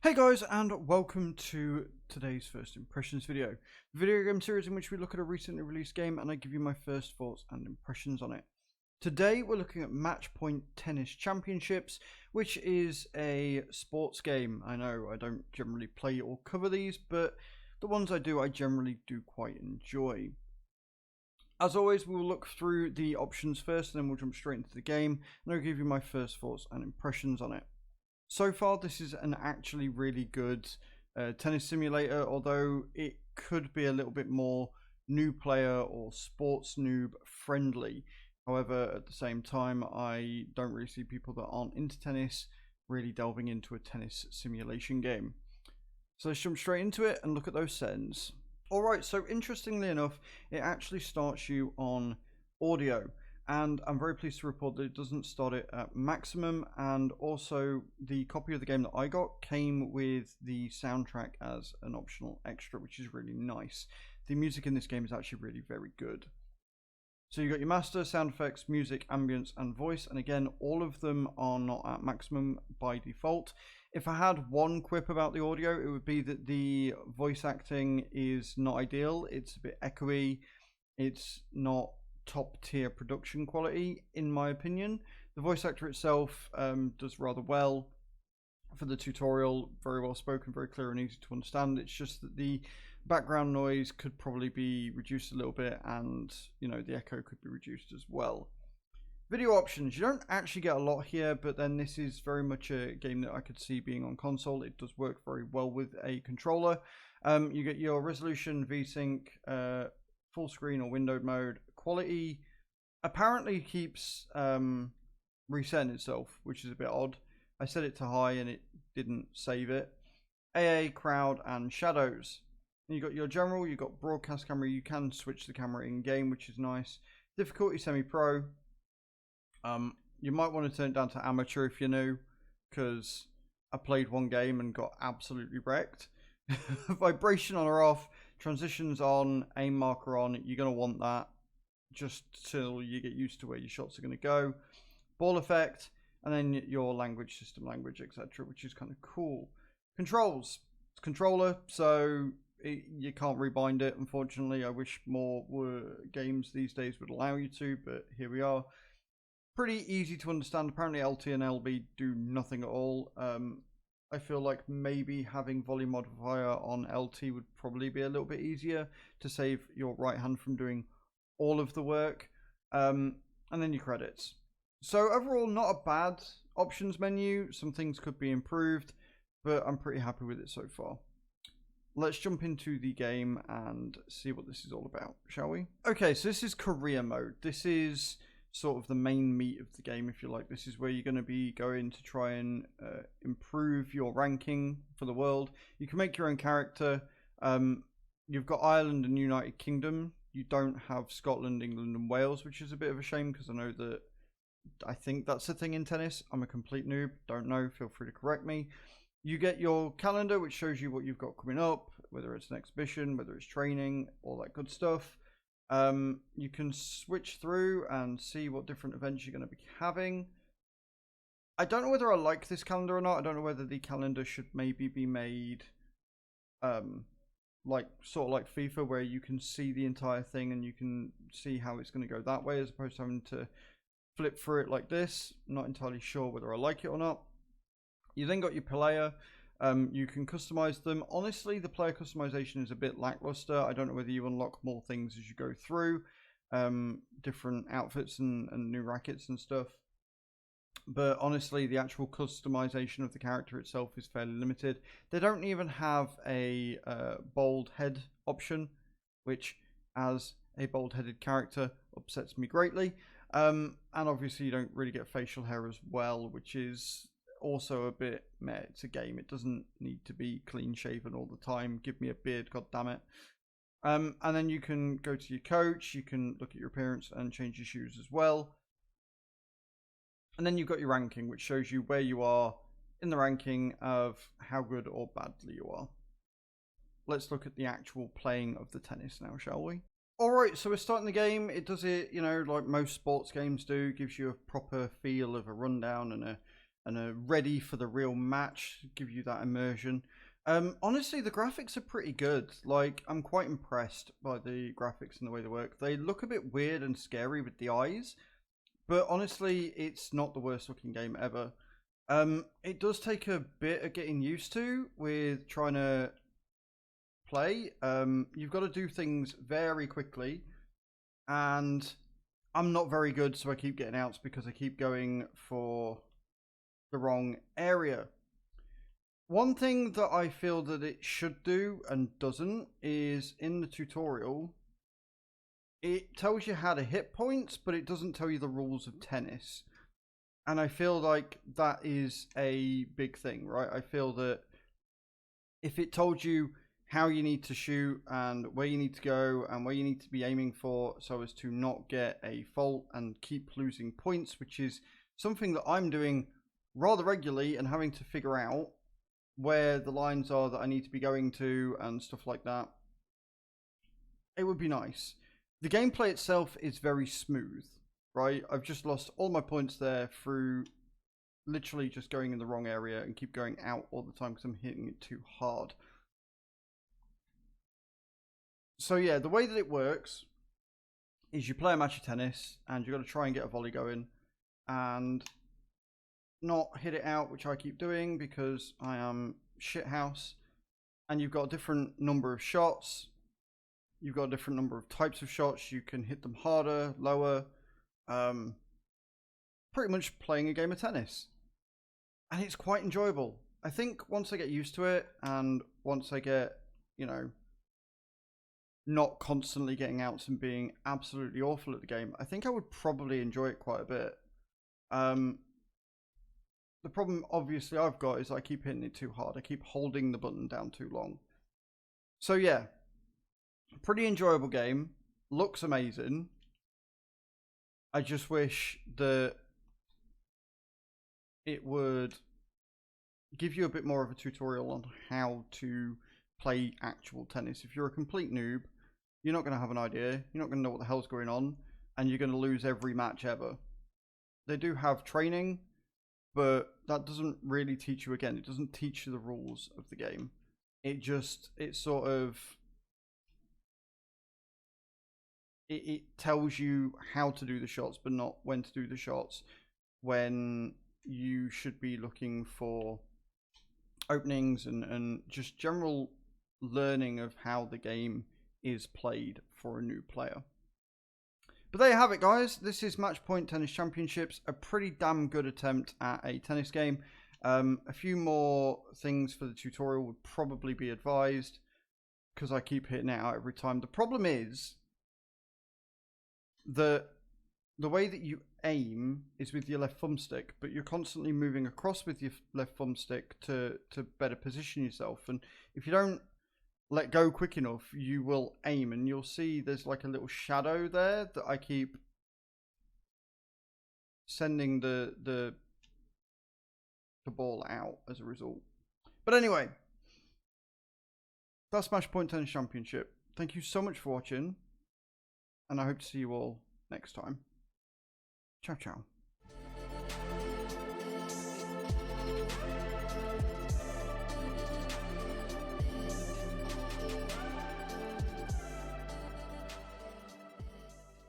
Hey guys, and welcome to today's first impressions video. Video game series in which we look at a recently released game and I give you my first thoughts and impressions on it. Today we're looking at Matchpoint Tennis Championships, which is a sports game. I know I don't generally play or cover these, but the ones I do, I generally do quite enjoy. As always, we will look through the options first, and then we'll jump straight into the game, and I'll give you my first thoughts and impressions on it. So far, this is an actually really good tennis simulator, although it could be a little bit more new player or sports noob friendly. However, at the same time, I don't really see people that aren't into tennis really delving into a tennis simulation game. So let's jump straight into it and look at those settings. Alright, so interestingly enough, it actually starts you on audio. And I'm very pleased to report that it doesn't start it at maximum, and also the copy of the game that I got came with the soundtrack as an optional extra, which is really nice. The music in this game is actually really very good. So you got your master, sound effects, music, ambience, and voice, and again, all of them are not at maximum by default. If I had one quip about the audio, it would be that the voice acting is not ideal. It's a bit echoey. It's not top tier production quality, in my opinion. The voice actor itself does rather well for the tutorial, very well spoken, very clear and easy to understand. It's just that the background noise could probably be reduced a little bit, and the echo could be reduced as well. Video options, you don't actually get a lot here, but then this is very much a game that I could see being on console. It does work very well with a controller. You get your resolution, VSync, full screen or windowed mode. Quality apparently keeps resetting itself, which is a bit odd. I set it to high and it didn't save it. AA, crowd, and shadows. And you got your general, you got broadcast camera. You can switch the camera in game, which is nice. Difficulty semi-pro. You might want to turn it down to amateur if you're new, because I played one game and got absolutely wrecked. Vibration on or off, transitions on, aim marker on. You're going to want that just till you get used to where your shots are going to go. Ball effect, and then your language, system language, etc., which is kind of cool. Controls. It's controller, so you can't rebind it, unfortunately. I wish more games these days would allow you to, but here we are. Pretty easy to understand. Apparently LT and LB do nothing at all. I feel like maybe having volume modifier on LT would probably be a little bit easier to save your right hand from doing all of the work. And then your credits. So overall, not a bad options menu. Some things could be improved, but I'm pretty happy with it so far. Let's jump into the game and see what this is all about, shall we? Okay, so this is career mode. This is sort of the main meat of the game, if you like. This is where you're going to be going to try and improve your ranking for the world. You can make your own character. You've got Ireland and United Kingdom. You don't have Scotland, England, and Wales, which is a bit of a shame, because I think that's a thing in tennis. I'm a complete noob, don't know, feel free to correct me. You get your calendar, which shows you what you've got coming up, whether it's an exhibition, whether it's training, all that good stuff. You can switch through and see what different events you're going to be having. I don't know whether I like this calendar or not. I don't know whether the calendar should maybe be made like FIFA, where you can see the entire thing and you can see how it's going to go that way, as opposed to having to flip through it like this. I'm not entirely sure whether I like it or not. You then got your player. You can customize them. Honestly, the player customization is a bit lackluster. I don't know whether you unlock more things as you go through, different outfits and new rackets and stuff. But honestly, the actual customization of the character itself is fairly limited. They don't even have a bold head option, which, as a bold-headed character, upsets me greatly. And obviously, you don't really get facial hair as well, which is also a bit meh. It's a game. It doesn't need to be clean shaven all the time. Give me a beard, god damn it. And then you can go to your coach. You can look at your appearance and change your shoes as well. And then you've got your ranking, which shows you where you are in the ranking of how good or badly you are. Let's look at the actual playing of the tennis now, shall we? Alright, so we're starting the game. It does it, like most sports games do. Gives you a proper feel of a rundown and a and are ready for the real match, give you that immersion. Honestly, the graphics are pretty good. Like, I'm quite impressed by the graphics and the way they work. They look a bit weird and scary with the eyes, but honestly, it's not the worst looking game ever. It does take a bit of getting used to with trying to play. You've got to do things very quickly, and I'm not very good, so I keep getting outs because I keep going for the wrong area. One thing that I feel that it should do and doesn't is in the tutorial, it tells you how to hit points, but it doesn't tell you the rules of tennis. And I feel like that is a big thing, right? I feel that if it told you how you need to shoot and where you need to go and where you need to be aiming for so as to not get a fault and keep losing points, which is something that I'm doing rather regularly and having to figure out where the lines are that I need to be going to and stuff like that, it would be nice. The gameplay itself is very smooth, right? I've just lost all my points there through literally just going in the wrong area and keep going out all the time because I'm hitting it too hard. So yeah, the way that it works is you play a match of tennis and you've got to try and get a volley going and not hit it out, which I keep doing because I am shithouse. And you've got a different number of shots. You've got a different number of types of shots. You can hit them harder, lower. Pretty much playing a game of tennis. And it's quite enjoyable. I think once I get used to it and once I get, you know, not constantly getting outs and being absolutely awful at the game, I think I would probably enjoy it quite a bit. The problem, obviously, I've got is I keep hitting it too hard. I keep holding the button down too long. So, yeah. Pretty enjoyable game. Looks amazing. I just wish that it would give you a bit more of a tutorial on how to play actual tennis. If you're a complete noob, you're not going to have an idea. You're not going to know what the hell's going on. And you're going to lose every match ever. They do have training, but that doesn't really teach you, again, it doesn't teach you the rules of the game. It tells you how to do the shots, but not when to do the shots, when you should be looking for openings and just general learning of how the game is played for a new player. But there you have it, guys. This is Matchpoint Tennis Championships, a pretty damn good attempt at a tennis game. A few more things for the tutorial would probably be advised because I keep hitting it out every time. The problem is that the way that you aim is with your left thumbstick, but you're constantly moving across with your left thumbstick to better position yourself. And if you don't let go quick enough, you will aim, and you'll see there's like a little shadow there that I keep sending the ball out as a result. But anyway, that's Matchpoint Tennis Championship. Thank you so much for watching, and I hope to see you all next time. Ciao, ciao.